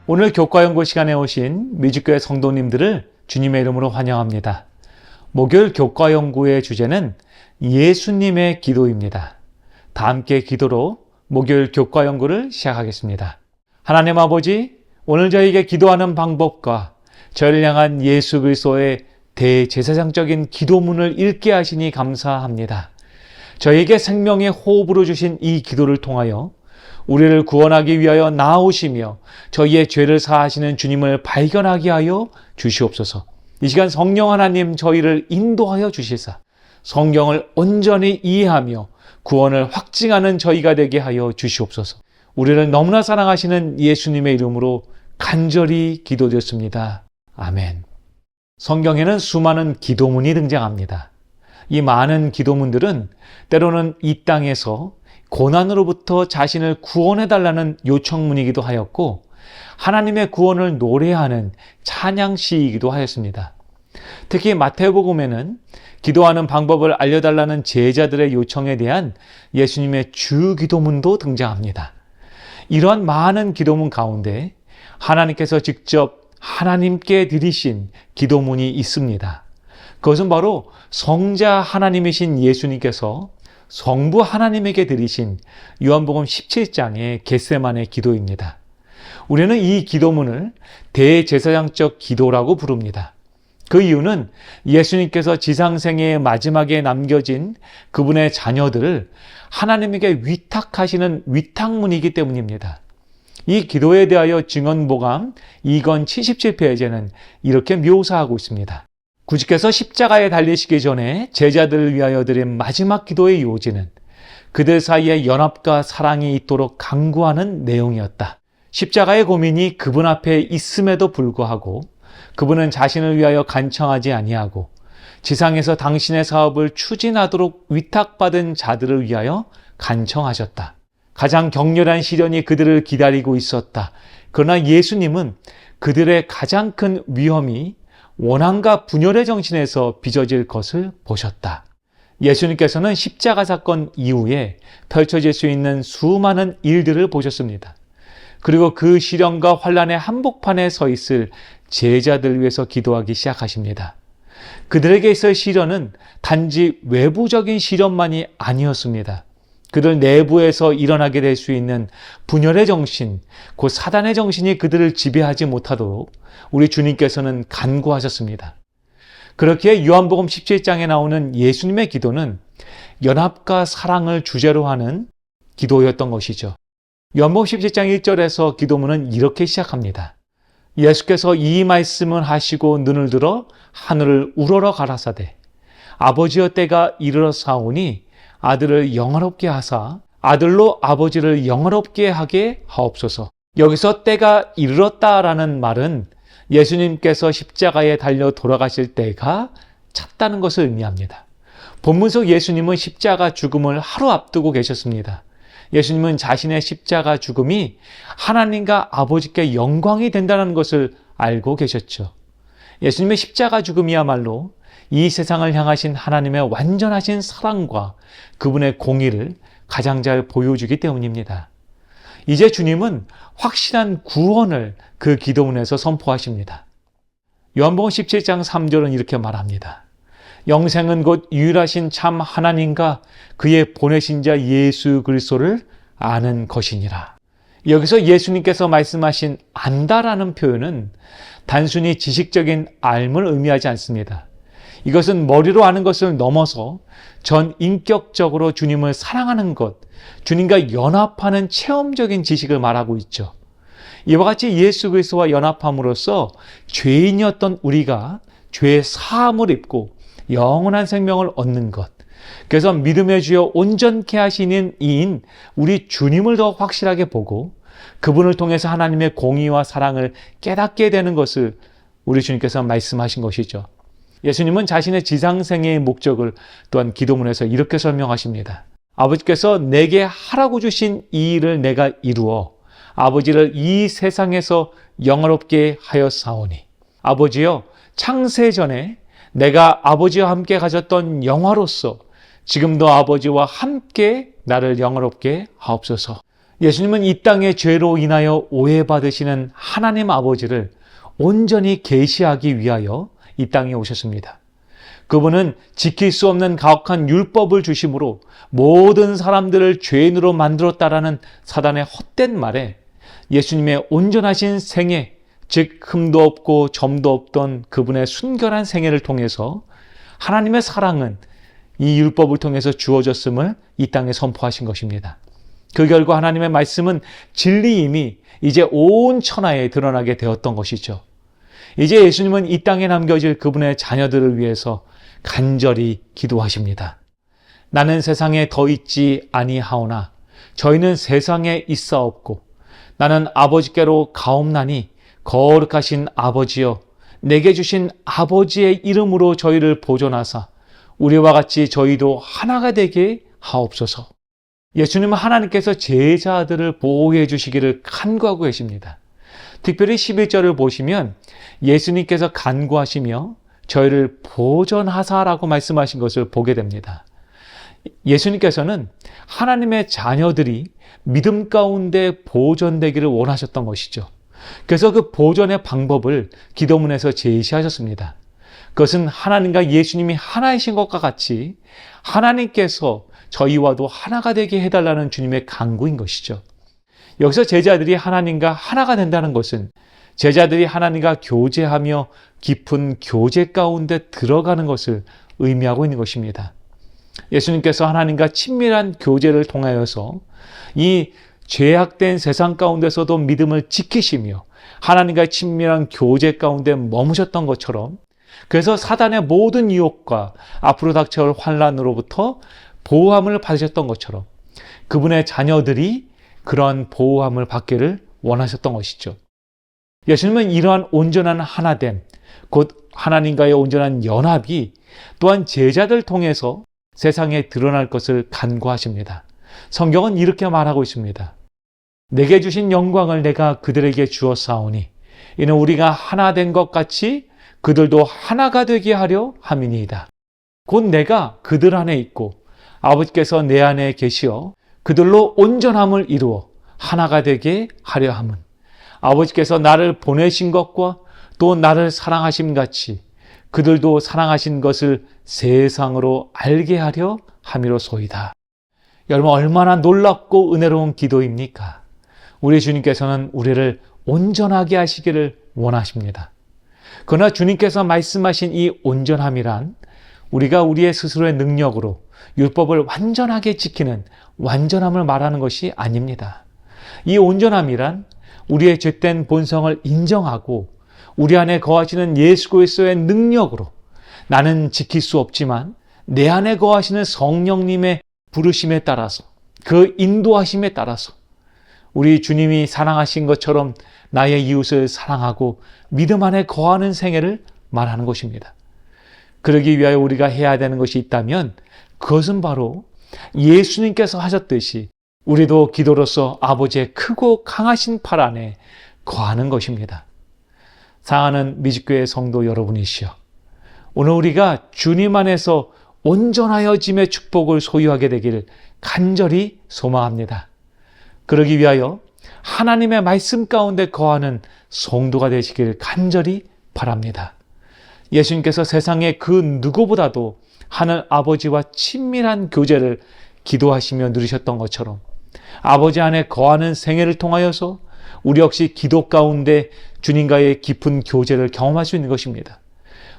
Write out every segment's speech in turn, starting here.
오늘 교과연구 시간에 오신 미주교회 성도님들을 주님의 이름으로 환영합니다. 목요일 교과연구의 주제는 예수님의 기도입니다. 다 함께 기도로 목요일 교과연구를 시작하겠습니다. 하나님 아버지, 오늘 저희에게 기도하는 방법과 저희를 향한 예수 그리스도의 대제사장적인 기도문을 읽게 하시니 감사합니다. 저희에게 생명의 호흡으로 주신 이 기도를 통하여 우리를 구원하기 위하여 나아오시며 저희의 죄를 사하시는 주님을 발견하게 하여 주시옵소서. 이 시간 성령 하나님 저희를 인도하여 주시사 성경을 온전히 이해하며 구원을 확증하는 저희가 되게 하여 주시옵소서. 우리를 너무나 사랑하시는 예수님의 이름으로 간절히 기도드렸습니다. 아멘. 성경에는 수많은 기도문이 등장합니다. 이 많은 기도문들은 때로는 이 땅에서 고난으로부터 자신을 구원해달라는 요청문이기도 하였고 하나님의 구원을 노래하는 찬양시이기도 하였습니다. 특히 마태복음에는 기도하는 방법을 알려달라는 제자들의 요청에 대한 예수님의 주기도문도 등장합니다. 이러한 많은 기도문 가운데 하나님께서 직접 하나님께 드리신 기도문이 있습니다. 그것은 바로 성자 하나님이신 예수님께서 성부 하나님에게 드리신 요한복음 17장의 겟세마네 기도입니다. 우리는 이 기도문을 대제사장적 기도라고 부릅니다. 그 이유는 예수님께서 지상생애의 마지막에 남겨진 그분의 자녀들을 하나님에게 위탁하시는 위탁문이기 때문입니다. 이 기도에 대하여 증언보감 2권 77페이지에는 이렇게 묘사하고 있습니다. 구주께서 십자가에 달리시기 전에 제자들을 위하여 드린 마지막 기도의 요지는 그들 사이에 연합과 사랑이 있도록 강구하는 내용이었다. 십자가의 고민이 그분 앞에 있음에도 불구하고 그분은 자신을 위하여 간청하지 아니하고 지상에서 당신의 사업을 추진하도록 위탁받은 자들을 위하여 간청하셨다. 가장 격렬한 시련이 그들을 기다리고 있었다. 그러나 예수님은 그들의 가장 큰 위험이 원한과 분열의 정신에서 빚어질 것을 보셨다. 예수님께서는 십자가 사건 이후에 펼쳐질 수 있는 수많은 일들을 보셨습니다. 그리고 그 시련과 환난의 한복판에 서 있을 제자들을 위해서 기도하기 시작하십니다. 그들에게 있을 시련은 단지 외부적인 시련만이 아니었습니다. 그들 내부에서 일어나게 될 수 있는 분열의 정신, 그 사단의 정신이 그들을 지배하지 못하도록 우리 주님께서는 간구하셨습니다. 그렇기에 요한복음 17장에 나오는 예수님의 기도는 연합과 사랑을 주제로 하는 기도였던 것이죠. 요한복음 17장 1절에서 기도문은 이렇게 시작합니다. 예수께서 이 말씀을 하시고 눈을 들어 하늘을 우러러 가라사대 아버지여 때가 이르렀사오니 아들을 영화롭게 하사 아들로 아버지를 영화롭게 하게 하옵소서. 여기서 때가 이르렀다라는 말은 예수님께서 십자가에 달려 돌아가실 때가 찼다는 것을 의미합니다. 본문 속 예수님은 십자가 죽음을 하루 앞두고 계셨습니다. 예수님은 자신의 십자가 죽음이 하나님과 아버지께 영광이 된다는 것을 알고 계셨죠. 예수님의 십자가 죽음이야말로 이 세상을 향하신 하나님의 완전하신 사랑과 그분의 공의를 가장 잘 보여주기 때문입니다. 이제 주님은 확실한 구원을 그 기도문에서 선포하십니다. 요한복음 17장 3절은 이렇게 말합니다. 영생은 곧 유일하신 참 하나님과 그의 보내신 자 예수 그리스도를 아는 것이니라. 여기서 예수님께서 말씀하신 안다라는 표현은 단순히 지식적인 알을 의미하지 않습니다. 이것은 머리로 아는 것을 넘어서 전 인격적으로 주님을 사랑하는 것, 주님과 연합하는 체험적인 지식을 말하고 있죠. 이와 같이 예수 그리스도와 연합함으로써 죄인이었던 우리가 죄의 사함을 입고 영원한 생명을 얻는 것. 그래서 믿음의 주여 온전케 하시는 이인 우리 주님을 더 확실하게 보고 그분을 통해서 하나님의 공의와 사랑을 깨닫게 되는 것을 우리 주님께서 말씀하신 것이죠. 예수님은 자신의 지상생애의 목적을 또한 기도문에서 이렇게 설명하십니다. 아버지께서 내게 하라고 주신 이 일을 내가 이루어 아버지를 이 세상에서 영화롭게 하였사오니 아버지여 창세전에 내가 아버지와 함께 가졌던 영화로서 지금도 아버지와 함께 나를 영화롭게 하옵소서. 예수님은 이 땅의 죄로 인하여 오해받으시는 하나님 아버지를 온전히 계시하기 위하여 이 땅에 오셨습니다. 그분은 지킬 수 없는 가혹한 율법을 주심으로 모든 사람들을 죄인으로 만들었다라는 사단의 헛된 말에 예수님의 온전하신 생애, 즉 흠도 없고 점도 없던 그분의 순결한 생애를 통해서 하나님의 사랑은 이 율법을 통해서 주어졌음을 이 땅에 선포하신 것입니다. 그 결과 하나님의 말씀은 진리임이 이제 온 천하에 드러나게 되었던 것이죠. 이제 예수님은 이 땅에 남겨질 그분의 자녀들을 위해서 간절히 기도하십니다. 나는 세상에 더 있지 아니하오나 저희는 세상에 있사옵고 나는 아버지께로 가옵나니 거룩하신 아버지여 내게 주신 아버지의 이름으로 저희를 보존하사 우리와 같이 저희도 하나가 되게 하옵소서. 예수님은 하나님께서 제자들을 보호해 주시기를 간구하고 계십니다. 특별히 11절을 보시면 예수님께서 간구하시며 저희를 보존하사라고 말씀하신 것을 보게 됩니다. 예수님께서는 하나님의 자녀들이 믿음 가운데 보존되기를 원하셨던 것이죠. 그래서 그 보존의 방법을 기도문에서 제시하셨습니다. 그것은 하나님과 예수님이 하나이신 것과 같이 하나님께서 저희와도 하나가 되게 해달라는 주님의 간구인 것이죠. 여기서 제자들이 하나님과 하나가 된다는 것은 제자들이 하나님과 교제하며 깊은 교제 가운데 들어가는 것을 의미하고 있는 것입니다. 예수님께서 하나님과 친밀한 교제를 통하여서 이 죄악된 세상 가운데서도 믿음을 지키시며 하나님과 친밀한 교제 가운데 머무셨던 것처럼 그래서 사단의 모든 유혹과 앞으로 닥쳐올 환난으로부터 보호함을 받으셨던 것처럼 그분의 자녀들이 그러한 보호함을 받기를 원하셨던 것이죠. 예수님은 이러한 온전한 하나됨, 곧 하나님과의 온전한 연합이 또한 제자들 통해서 세상에 드러날 것을 간구하십니다. 성경은 이렇게 말하고 있습니다. 내게 주신 영광을 내가 그들에게 주었사오니 이는 우리가 하나 된 것 같이 그들도 하나가 되게 하려 함이니이다. 곧 내가 그들 안에 있고 아버지께서 내 안에 계시어 그들로 온전함을 이루어 하나가 되게 하려 함은 아버지께서 나를 보내신 것과 또 나를 사랑하심 같이 그들도 사랑하신 것을 세상으로 알게 하려 함이로소이다. 여러분 얼마나 놀랍고 은혜로운 기도입니까? 우리 주님께서는 우리를 온전하게 하시기를 원하십니다. 그러나 주님께서 말씀하신 이 온전함이란 우리가 우리의 스스로의 능력으로 율법을 완전하게 지키는 완전함을 말하는 것이 아닙니다. 이 온전함이란 우리의 죄된 본성을 인정하고 우리 안에 거하시는 예수 그리스도의 능력으로 나는 지킬 수 없지만 내 안에 거하시는 성령님의 부르심에 따라서 그 인도하심에 따라서 우리 주님이 사랑하신 것처럼 나의 이웃을 사랑하고 믿음 안에 거하는 생애를 말하는 것입니다. 그러기 위하여 우리가 해야 되는 것이 있다면 그것은 바로 예수님께서 하셨듯이 우리도 기도로서 아버지의 크고 강하신 팔 안에 거하는 것입니다. 사랑하는 미직교회 성도 여러분이시여, 오늘 우리가 주님 안에서 온전하여짐의 축복을 소유하게 되기를 간절히 소망합니다. 그러기 위하여 하나님의 말씀 가운데 거하는 성도가 되시기를 간절히 바랍니다. 예수님께서 세상의 그 누구보다도 하늘 아버지와 친밀한 교제를 기도하시며 누리셨던 것처럼 아버지 안에 거하는 생애를 통하여서 우리 역시 기도 가운데 주님과의 깊은 교제를 경험할 수 있는 것입니다.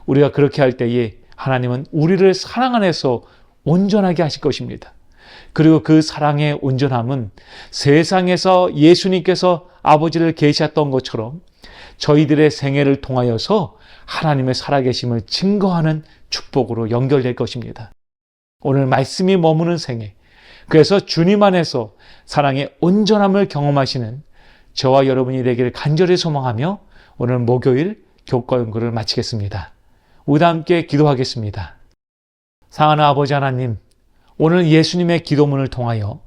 우리가 그렇게 할 때에 하나님은 우리를 사랑 안에서 온전하게 하실 것입니다. 그리고 그 사랑의 온전함은 세상에서 예수님께서 아버지를 계시했던 것처럼 저희들의 생애를 통하여서 하나님의 살아계심을 증거하는 축복으로 연결될 것입니다. 오늘 말씀이 머무는 생애, 그래서 주님 안에서 사랑의 온전함을 경험하시는 저와 여러분이 되기를 간절히 소망하며 오늘 목요일 교과 연구를 마치겠습니다. 우리 함께 기도하겠습니다. 사랑하는 아버지 하나님, 오늘 예수님의 기도문을 통하여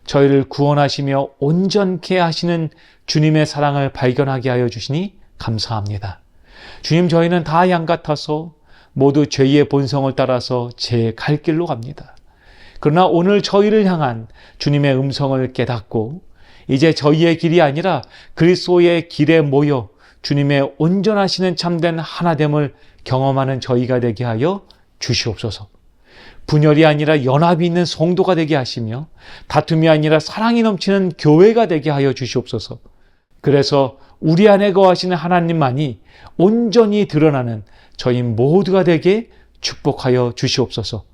저희를 구원하시며 온전케 하시는 주님의 사랑을 발견하게 하여 주시니 감사합니다. 주님, 저희는 다 양 같아서 모두 죄의 본성을 따라서 제 갈 길로 갑니다. 그러나 오늘 저희를 향한 주님의 음성을 깨닫고 이제 저희의 길이 아니라 그리스도의 길에 모여 주님의 온전하시는 참된 하나됨을 경험하는 저희가 되게 하여 주시옵소서. 분열이 아니라 연합이 있는 성도가 되게 하시며 다툼이 아니라 사랑이 넘치는 교회가 되게 하여 주시옵소서. 그래서 우리 안에 거하시는 하나님만이 온전히 드러나는 저희 모두가 되게 축복하여 주시옵소서.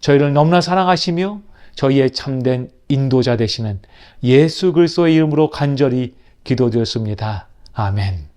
저희를 너무나 사랑하시며 저희의 참된 인도자 되시는 예수 그리스도의 이름으로 간절히 기도드렸습니다. 아멘.